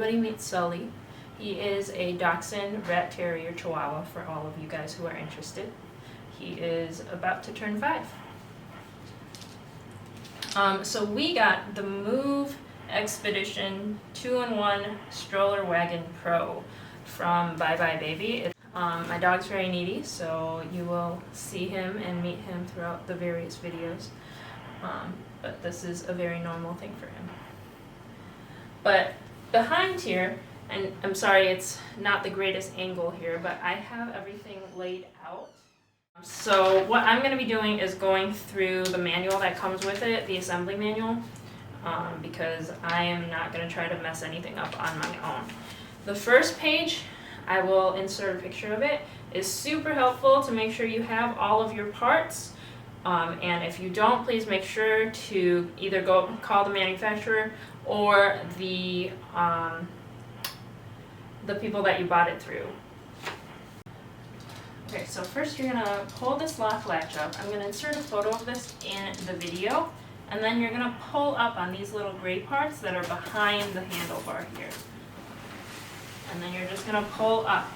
everybody meet Sully. He is a Dachshund Rat Terrier Chihuahua for all of you guys who are interested. He is about to turn 5. So we got the MUV Expedition 2-in-1 Stroller Wagon Pro from Bye Bye Baby. My dog's very needy, so you will see him and meet him throughout the various videos. But this is a very normal thing for him. But behind here, and I'm sorry it's not the greatest angle here, but I have everything laid out. So what I'm going to be doing is going through the manual that comes with it, the assembly manual, because I am not going to try to mess anything up on my own. The first page, I will insert a picture of it, is super helpful to make sure you have all of your parts. And if you don't, please make sure to either go call the manufacturer or the people that you bought it through. Okay, so first you're going to pull this lock latch up. I'm going to insert a photo of this in the video, and then you're going to pull up on these little gray parts that are behind the handlebar here. And then you're just going to pull up,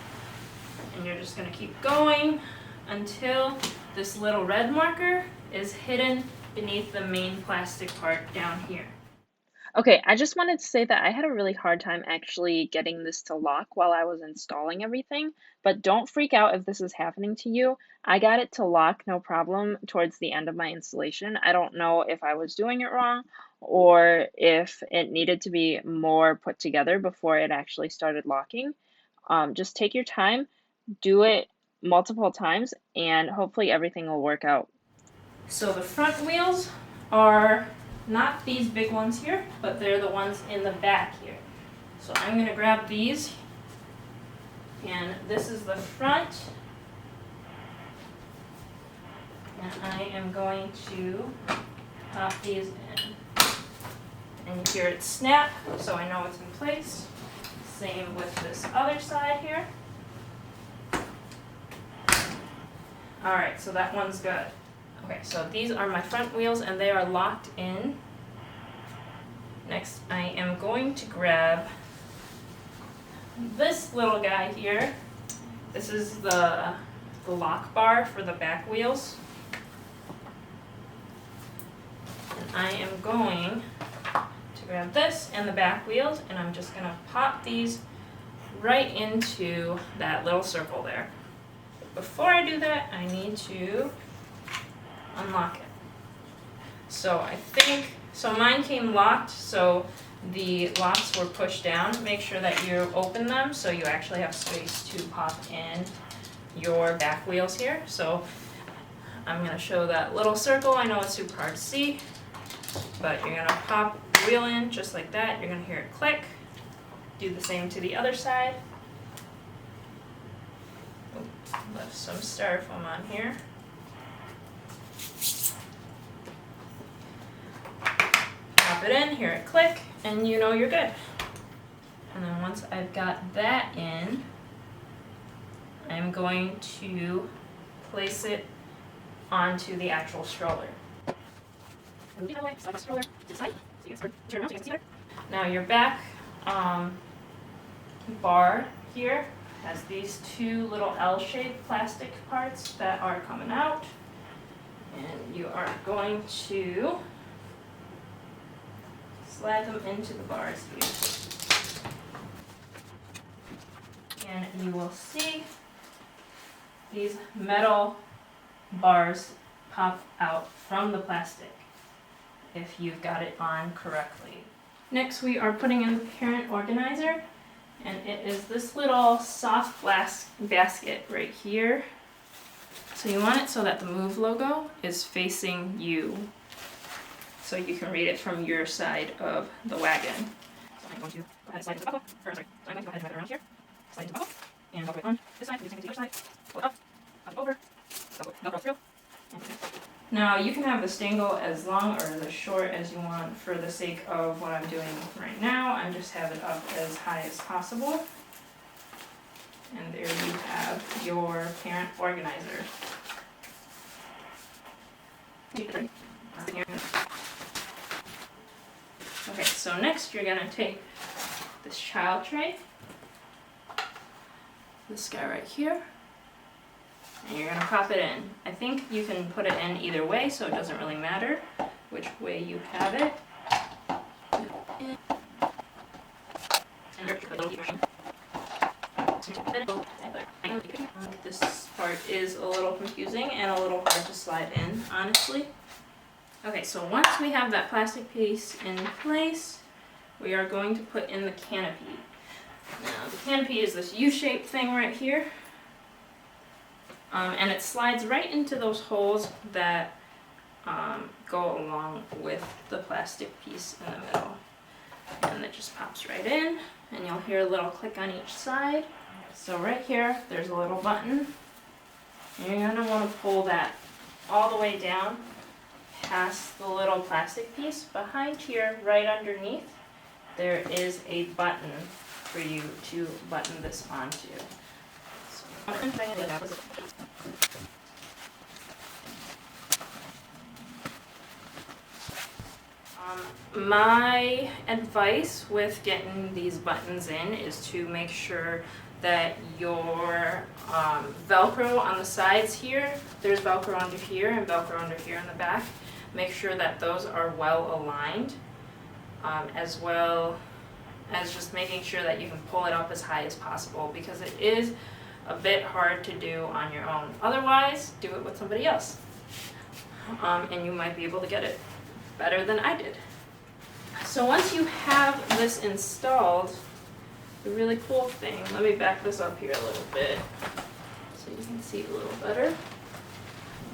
and you're just going to keep going until this little red marker is hidden beneath the main plastic part down here. Okay, I just wanted to say that I had a really hard time actually getting this to lock while I was installing everything, but don't freak out if this is happening to you. I got it to lock no problem towards the end of my installation. I don't know if I was doing it wrong or if it needed to be more put together before it actually started locking. Just take your time, do it multiple times, and hopefully everything will work out. So the front wheels are not these big ones here, but they're the ones in the back here. So I'm going to grab these, and this is the front, and I am going to pop these in. And you hear it snap, so I know it's in place. Same with this other side here. Alright, so that one's good. Okay, so these are my front wheels and they are locked in. Next, I am going to grab this little guy here. This is the lock bar for the back wheels. And I am going to grab this and the back wheels, and I'm just going to pop these right into that little circle there. Before I do that, I need to unlock it. So so mine came locked, so the locks were pushed down. Make sure that you open them so you actually have space to pop in your back wheels here. So I'm going to show that little circle. I know it's super hard to see, but you're going to pop the wheel in just like that. You're going to hear it click. Do the same to the other side. Left some styrofoam on here. Pop it in, hear it click, and you know you're good. And then once I've got that in, I'm going to place it onto the actual stroller. Now your back bar here has these two little L-shaped plastic parts that are coming out, and you are going to slide them into the bars here. And you will see these metal bars pop out from the plastic if you've got it on correctly. Next, we are putting in the parent organizer. And it is this little soft glass basket right here. So you want it so that the MUV logo is facing you, so you can read it from your side of the wagon. So I'm going to go ahead and slide into the buckle. I'm going to go ahead and wrap it around here. Slide into the buckle. And go right on this side, do the same thing to the other side. Pull it up, pop it over, Velcro through. Now you can have the stangle as long or as short as you want for the sake of what I'm doing right now. I just have it up as high as possible. And there you have your parent organizer. Okay, so next you're going to take this child tray. This guy right here. And you're gonna pop it in. I think you can put it in either way, so it doesn't really matter which way you have it. This part is a little confusing and a little hard to slide in, honestly. Okay, so once we have that plastic piece in place, we are going to put in the canopy. Now, the canopy is this U-shaped thing right here. And it slides right into those holes that go along with the plastic piece in the middle. And it just pops right in, and you'll hear a little click on each side. So right here, there's a little button. And you're going to want to pull that all the way down past the little plastic piece. Behind here, right underneath, there is a button for you to button this onto. My advice with getting these buttons in is to make sure that your Velcro on the sides here, there's Velcro under here and Velcro under here in the back. Make sure that those are well aligned, as well as just making sure that you can pull it up as high as possible, because it is a bit hard to do on your own. Otherwise, do it with somebody else, and you might be able to get it better than I did. So once you have this installed, the really cool thing, let me back this up here a little bit so you can see a little better.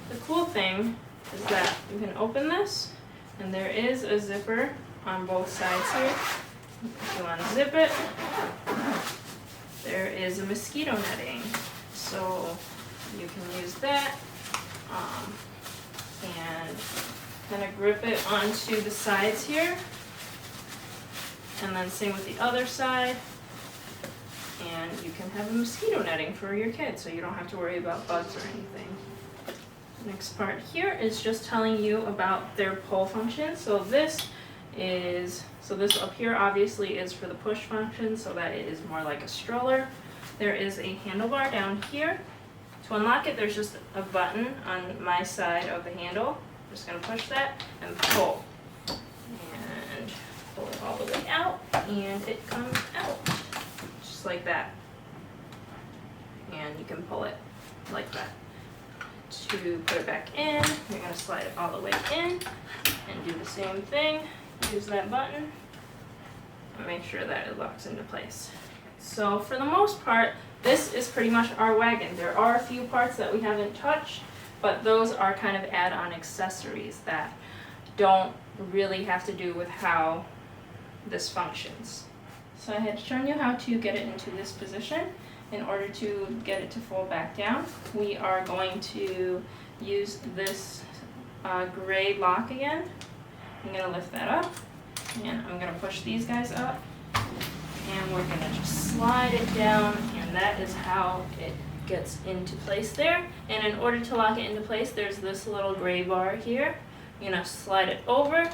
The cool thing is that you can open this, and there is a zipper on both sides here. If you unzip it, there is a mosquito netting, so you can use that and kind of grip it onto the sides here, and then same with the other side, and you can have a mosquito netting for your kids so you don't have to worry about bugs or anything. Next part here is just telling you about their pull function. So this up here obviously is for the push function, so that it is more like a stroller. There is a handlebar down here. To unlock it, there's just a button on my side of the handle. I'm just going to push that and pull. And pull it all the way out, and it comes out. Just like that. And you can pull it like that. To put it back in, you're going to slide it all the way in and do the same thing. Use that button and make sure that it locks into place. So for the most part, this is pretty much our wagon. There are a few parts that we haven't touched, but those are kind of add-on accessories that don't really have to do with how this functions. So I had shown you how to get it into this position. In order to get it to fold back down, we are going to use this gray lock again. I'm going to lift that up, and I'm going to push these guys up, and we're going to just slide it down, and that is how it gets into place there. And in order to lock it into place, there's this little gray bar here. You're going to slide it over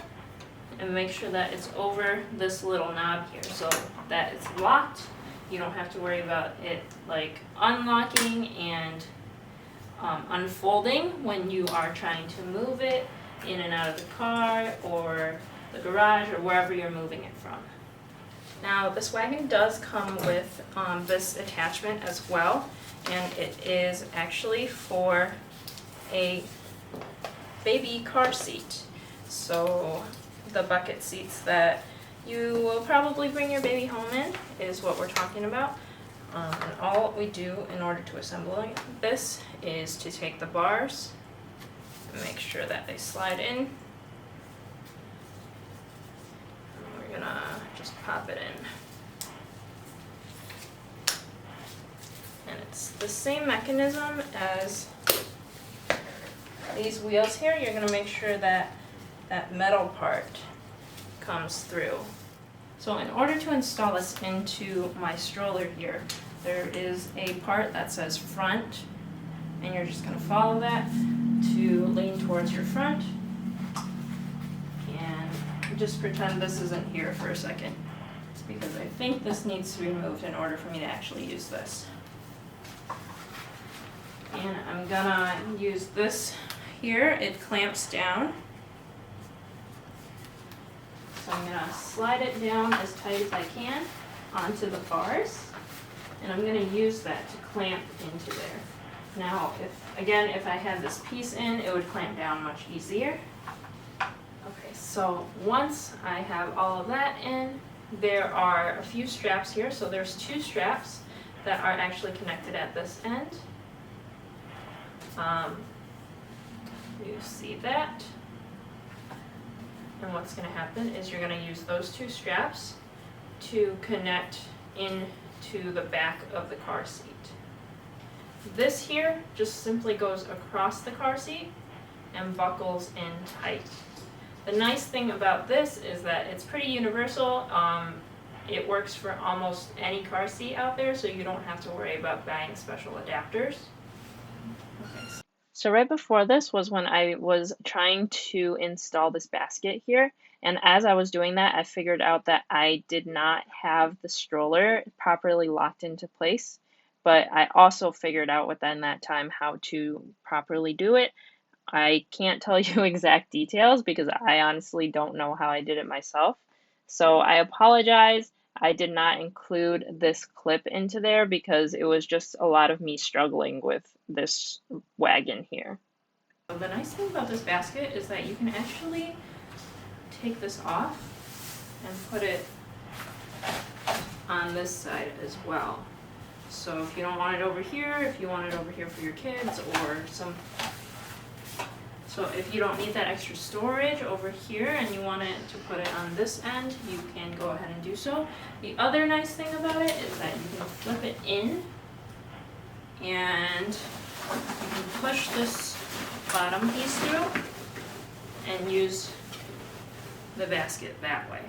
and make sure that it's over this little knob here so that it's locked. You don't have to worry about it like unlocking and unfolding when you are trying to move it in and out of the car or the garage or wherever you're moving it from. Now this wagon does come with this attachment as well, and it is actually for a baby car seat. So the bucket seats that you will probably bring your baby home in is what we're talking about. And all we do in order to assemble this is to take the bars and make sure that they slide in. And we're gonna just pop it in. And it's the same mechanism as these wheels here. You're gonna make sure that that metal part comes through. So in order to install this into my stroller here, there is a part that says front, and you're just going to follow that to lean towards your front, and just pretend this isn't here for a second. because I think this needs to be removed in order for me to actually use this. And I'm gonna use this here. It clamps down. So I'm gonna slide it down as tight as I can onto the bars. And I'm gonna use that to clamp into there. Now, if I had this piece in, it would clamp down much easier. Okay, so once I have all of that in, there are a few straps here. So there's 2 straps that are actually connected at this end. You see that? And what's going to happen is you're going to use those 2 straps to connect into the back of the car seat. This here just simply goes across the car seat and buckles in tight. The nice thing about this is that it's pretty universal. It works for almost any car seat out there, so you don't have to worry about buying special adapters. Okay. So right before this was when I was trying to install this basket here, and as I was doing that, I figured out that I did not have the stroller properly locked into place, but I also figured out within that time how to properly do it. I can't tell you exact details because I honestly don't know how I did it myself. So I apologize. I did not include this clip into there because it was just a lot of me struggling with this wagon here. So the nice thing about this basket is that you can actually take this off and put it on this side as well. So if you don't want it over here, if you want it over here for your kids or so if you don't need that extra storage over here and you want it to put it on this end, you can go ahead and do so. The other nice thing about it is that you can flip it in and you can push this bottom piece through and use the basket that way.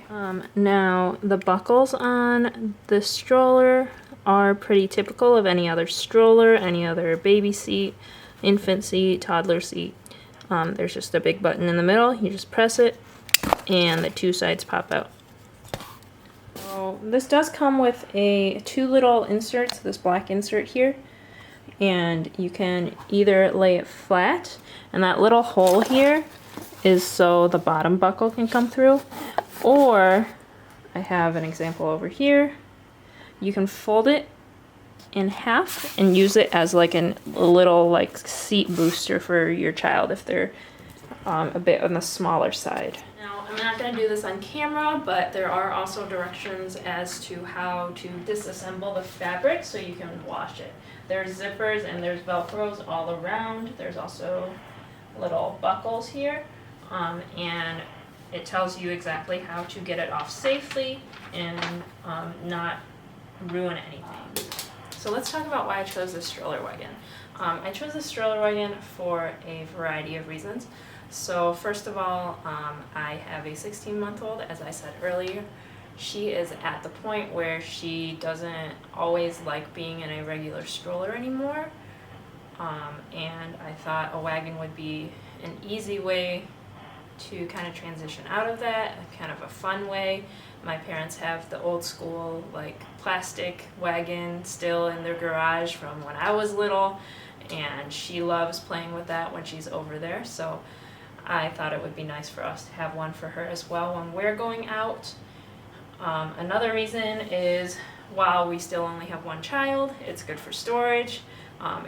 Now the buckles on the stroller are pretty typical of any other stroller, any other baby seat, infant seat, toddler seat. There's just a big button in the middle. You just press it and the 2 sides pop out. So this does come with 2 little inserts, this black insert here, and you can either lay it flat, and that little hole here is so the bottom buckle can come through, or I have an example over here. You can fold it in half and use it as like a little like seat booster for your child if they're a bit on the smaller side. Now I'm not going to do this on camera, but there are also directions as to how to disassemble the fabric so you can wash it. There's zippers and there's velcros all around. There's also little buckles here, and it tells you exactly how to get it off safely and not ruin anything. So let's talk about why I chose this stroller wagon. I chose this stroller wagon for a variety of reasons. So first of all, I have a 16-month-old, as I said earlier. She is at the point where she doesn't always like being in a regular stroller anymore. And I thought a wagon would be an easy way to kind of transition out of that, kind of a fun way. My parents have the old school like plastic wagon still in their garage from when I was little, and she loves playing with that when she's over there. So I thought it would be nice for us to have one for her as well when we're going out. Another reason is while we still only have one child, it's good for storage.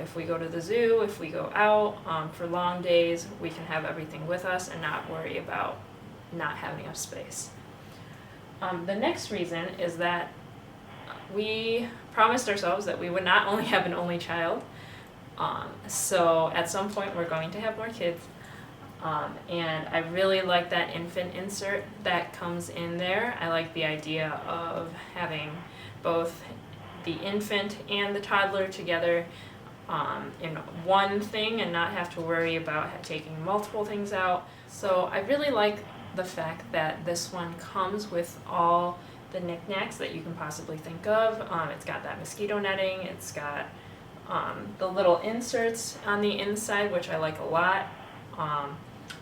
If we go to the zoo, if we go out for long days, we can have everything with us and not worry about not having enough space. The next reason is that we promised ourselves that we would not only have an only child, so at some point we're going to have more kids, and I really like that infant insert that comes in there. I like the idea of having both the infant and the toddler together in one thing and not have to worry about taking multiple things out. So I really like the fact that this one comes with all the knickknacks that you can possibly think of. It's got that mosquito netting, it's got the little inserts on the inside, which I like a lot.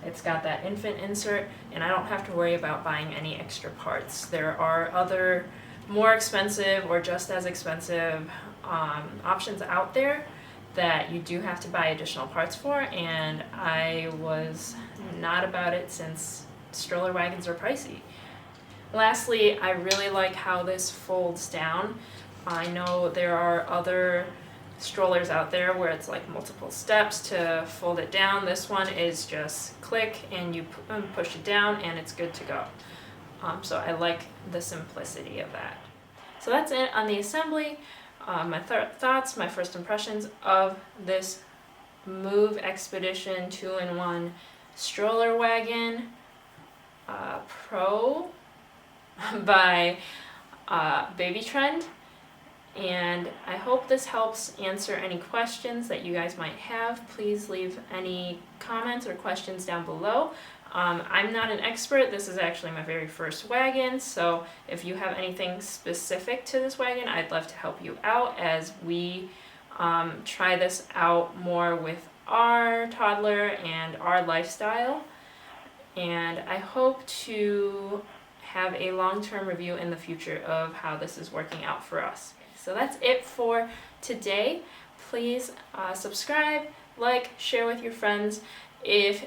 It's got that infant insert, and I don't have to worry about buying any extra parts. There are other more expensive or just as expensive options out there that you do have to buy additional parts for, and I was not about it since stroller wagons are pricey. Lastly, I really like how this folds down. I know there are other strollers out there where it's like multiple steps to fold it down. This one is just click and you push it down and it's good to go. So I like the simplicity of that. So that's it on the assembly. My thoughts, my first impressions of this MUV Expedition 2-in-1 Stroller Wagon Pro by Baby Trend. And I hope this helps answer any questions that you guys might have. Please leave any comments or questions down below. I'm not an expert. This is actually my very first wagon, so if you have anything specific to this wagon, I'd love to help you out as we try this out more with our toddler and our lifestyle. And I hope to have a long-term review in the future of how this is working out for us. So that's it for today. Please subscribe, like, share with your friends if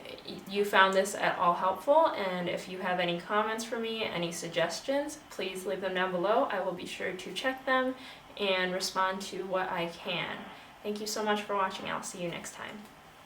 you found this at all helpful, and if you have any comments for me, any suggestions, please leave them down below. I will be sure to check them and respond to what I can. Thank you so much for watching. I'll see you next time.